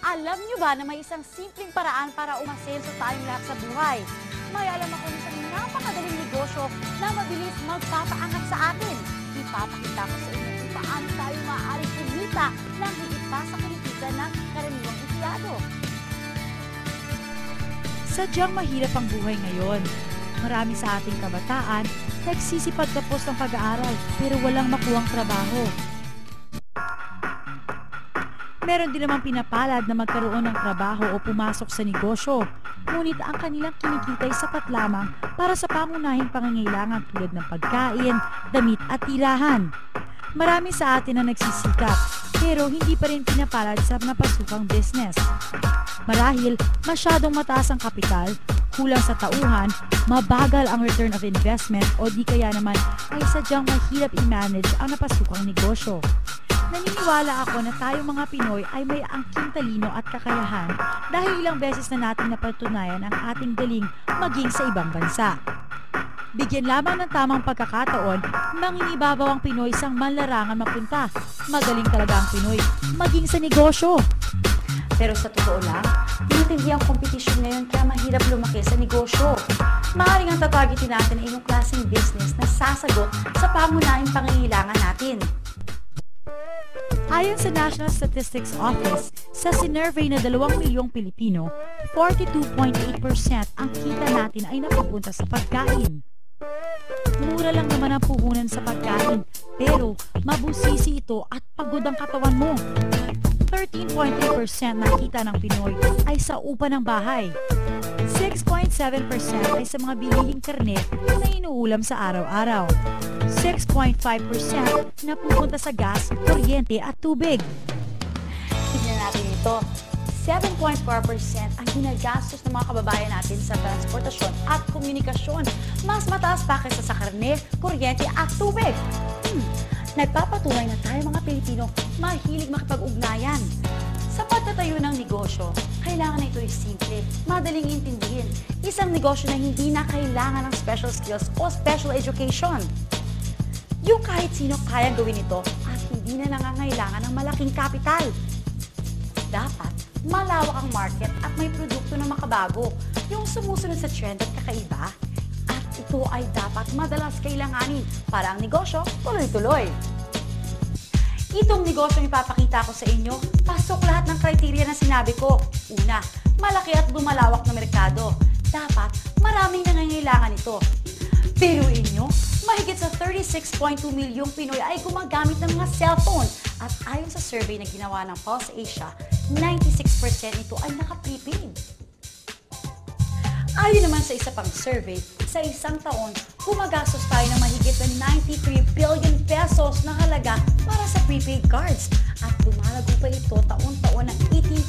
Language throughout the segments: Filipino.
Alam niyo ba na may isang simpleng paraan para umasenso tayong lahat sa buhay? May alam ako ng isang napakadaling negosyo na mabilis magpapaangat sa atin. Ipapakita ko sa inyo kung paano tayo maaaring kumita ng higit pa sa kinikita ng karaniwang empleyado. Sadyang mahirap ang buhay ngayon. Marami sa ating kabataan nagsisipag tapos ng pag-aaral pero walang makuhang trabaho. Meron din namang pinapalad na magkaroon ng trabaho o pumasok sa negosyo, ngunit ang kanilang kinikita ay sapat lamang para sa pangunahing pangangailangan tulad ng pagkain, damit at tirahan. Marami sa atin ang nagsisikap pero hindi pa rin pinapalad sa napasukang business. Marahil masyadong mataas ang kapital, kulang sa tauhan, mabagal ang return of investment o di kaya naman ay sadyang mahirap i-manage ang napasukang negosyo. Naniniwala ako na tayong mga Pinoy ay may angking talino at kakayahan dahil ilang beses na natin napatunayan ang ating galing maging sa ibang bansa. Bigyan lamang ng tamang pagkakataon, manginibabaw ang Pinoy sang manlarangan mapunta. Magaling talaga ang Pinoy maging sa negosyo. Pero sa totoo lang, tinitindi ang kompetisyon ngayon kaya mahirap lumaki sa negosyo. Maaaring ang tatagitin natin ay yung klaseng business na sasagot sa pangunahing pangangailangan natin. Ayon sa National Statistics Office, sa sinurvey na 2 milyong Pilipino, 42.8% ang kita natin ay napupunta sa pagkain. Mura lang naman ang puhunan sa pagkain, pero mabusisi ito at pagod ang katawan mo. 13.3% na kita ng Pinoy ay sa upa ng bahay. 6.7% ay sa mga bilihing karne na inuulam sa araw-araw. 6.5% na pupunta sa gas, kuryente at tubig. Tignan natin ito. 7.4% ang ginagastos ng mga kababayan natin sa transportasyon at komunikasyon. Mas mataas pa kaysa sa karne, kuryente at tubig. Nagpapatunay na tayo mga Pilipino mahilig makipag-ugnayan. Sa pagtatayo ng negosyo, kailangan na ito ay simple, madaling intindihin. Isang negosyo na hindi na kailangan ng special skills o special education. Yung kahit sino kaya gawin ito at hindi na nangangailangan ng malaking kapital. Dapat malawak ang market at may produkto na makabago, yung sumusunod sa trend at kakaiba. At ito ay dapat madalas kailanganin para ang negosyo tuloy-tuloy. Itong negosyong ipapakita ko sa inyo, pasok lahat ng kriteria na sinabi ko. Una, malaki at bumalawak na merkado. Dapat maraming nangangailangan ito. Biruin nyo, mahigit sa 36.2 milyong Pinoy ay gumagamit ng mga cellphone. At ayon sa survey na ginawa ng Pulse Asia, 96% nito ay naka-prepaid. Ayon naman sa isa pang survey, sa isang taon, gumagastos tayo ng mahigit na 93 billion pesos na halaga para sa prepaid cards. At lumalago pa ito taon-taon ng 18%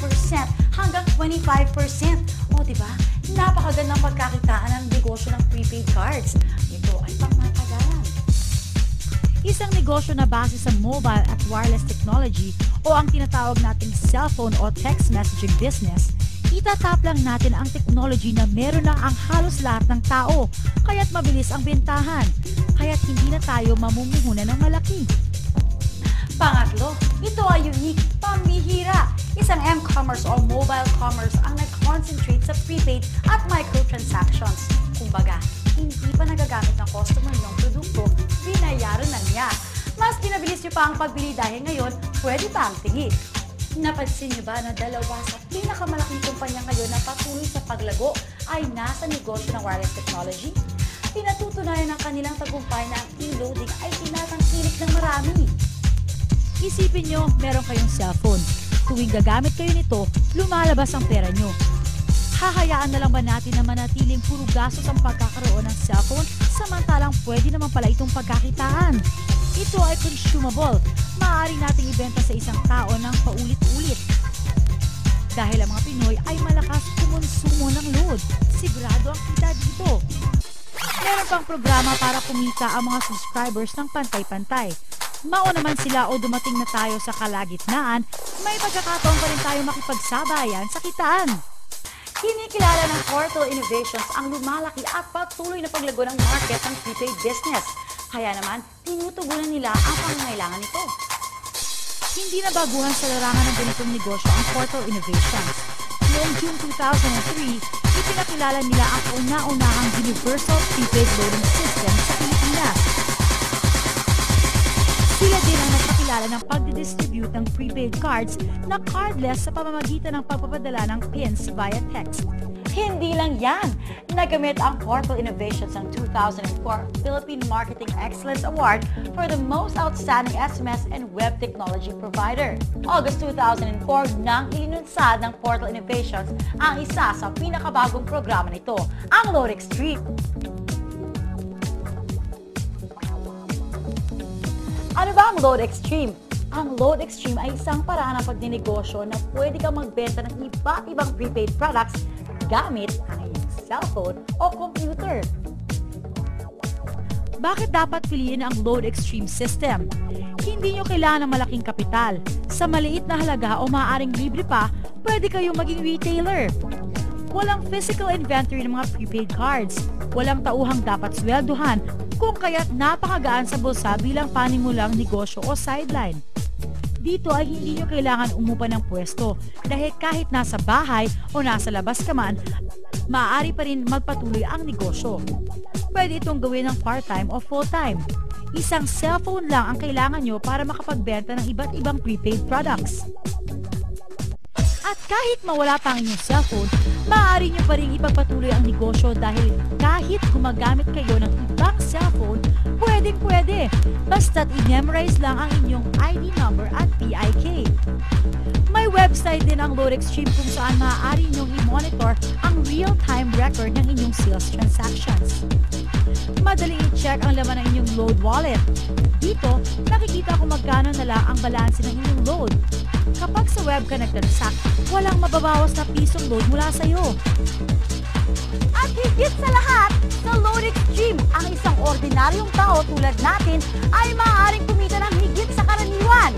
hanggang 25%. O diba, napakagandang pagkakitaan ng negosyo ng prepaid cards. Ito ay pangmatagalan. Isang negosyo na base sa mobile at wireless technology o ang tinatawag nating cellphone o text messaging business, itatap lang natin ang technology na meron na ang halos lahat ng tao, kaya't mabilis ang bentahan, kaya't hindi na tayo mamumuhunan ng malaki. Pangatlo, ito ay unique, pambihira. Isang m-commerce o mobile commerce ang nag-concentrate sa prepaid at microtransactions. Kumbaga, hindi pa nagagamit ng customer ng produkto, binayaran na niya. Mas pinabilis niyo pa ang pagbili dahil ngayon, pwede pa ang tingin. Napansin niyo ba na dalawa sa pinakamalaking kumpanya ngayon na patuloy sa paglago ay nasa negosyo ng wireless technology? Pinatutunayan ng kanilang tagumpay na ang e-loading ay tinatangkilik ng marami. Isipin nyo, meron kayong cellphone. Tuwing gagamit kayo nito, lumalabas ang pera nyo. Hahayaan na lang ba natin na manatiling puro gastos ang pagkakaroon ng cellphone samantalang pwede naman pala itong pagkakitaan? Ito ay consumable. Maaari nating ibenta sa isang tao ng paulit-ulit. Dahil ang mga Pinoy ay malakas kumonsumo ng load. Sigurado ang kita dito. Meron pang programa para kumita ang mga subscribers ng pantay-pantay. Mauna man sila o dumating na tayo sa kalagitnaan, may pagkakataon pa rin tayo makipagsabayan sa kitaan. Kinikilala ng Portal Innovations ang lumalaki at patuloy na paglago ng market ng prepaid business. Kaya naman, tinutugunan nila ang pangangailangan nito. Hindi na baguhan sa larangan ng ganitong negosyo ang Portal Innovations. Noong June 2003, ipinakilala nila ang kauna-unahang Universal Prepaid Loading System sa Pilipinas. Sila din ang nagpakilala ng pagdidistribute ng prepaid cards na cardless sa pamamagitan ng pagpapadala ng pins via text. Hindi lang yan. Nagamit ang Portal Innovations ng 2004 Philippine Marketing Excellence Award for the most outstanding SMS and web technology provider. August 2004 nang ilinunsad ng Portal Innovations ang isa sa pinakabagong programa nito, ang Load Extreme. Ano ba ang Load Extreme? Ang Load Extreme ay isang paraan ng pagninegosyo na pwede kang magbenta ng iba't ibang prepaid products gamit ang iyong cellphone o computer. Bakit dapat piliin ang Load Extreme system? Hindi nyo kailangan ng malaking kapital. Sa maliit na halaga o maaaring libre pa, pwede kayong maging retailer. Walang physical inventory ng mga prepaid cards. Walang tauhang dapat swelduhan, kung kaya't napakagaan sa bulsa bilang panimulang negosyo o sideline. Dito ay hindi nyo kailangan umupa ng pwesto dahil kahit nasa bahay o nasa labas ka man, maaari pa rin magpatuloy ang negosyo. Pwede itong gawin ng part-time o full-time. Isang cellphone lang ang kailangan nyo para makapagbenta ng iba't ibang prepaid products. At kahit mawala pa ang inyong cellphone, maaari nyo pa rin ipagpatuloy ang negosyo dahil kahit gumagamit kayo ng ibang cellphone, pwedeng-pwede. Basta't i-memorize lang ang inyong ID number at PIK. May website din ang Load Extreme kung saan maaari nyong i-monitor ang real-time record ng inyong sales transactions. Madaling i-check ang laman ng inyong load wallet. Dito, nakikita kung magkano na lang ang balanse ng inyong load. Kapag sa web ka nag-transact, walang mababawas na pisong load mula sa'yo. At higit sa lahat, sa Load Extreme, ang isang ordinaryong tao tulad natin ay maaaring kumita ng higit sa karaniwan.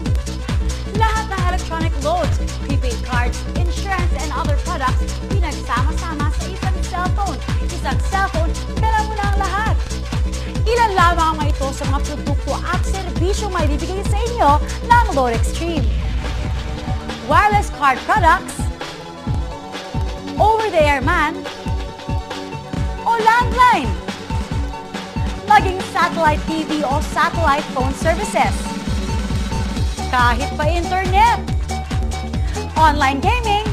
Lahat ng electronic loads, prepaid cards, insurance, and other products, pinagsama-sama sa isang cellphone. Isang cellphone, dala mo na ang lahat. Ilan lamang ang mga ito sa mga produkto at serbisyong may bibigay sa inyo ng Load Extreme. Wireless card products, over-the-air man, o landline, maging satellite TV o satellite phone services, kahit pa internet, online gaming,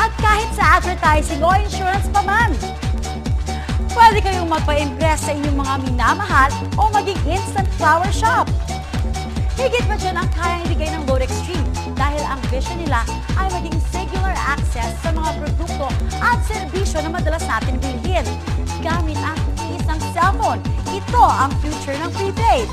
at kahit sa advertising o insurance pa man. Pwede kayong magpa-impress sa inyong mga minamahal o maging instant flower shop. Higit pa dyan ang kayang ibigay ng Load Extreme dahil ang vision nila ay maging singular access sa mga produkto at serbisyo na madalas natin bilhin gamit ang isang cellphone. Ito ang future ng prepaid.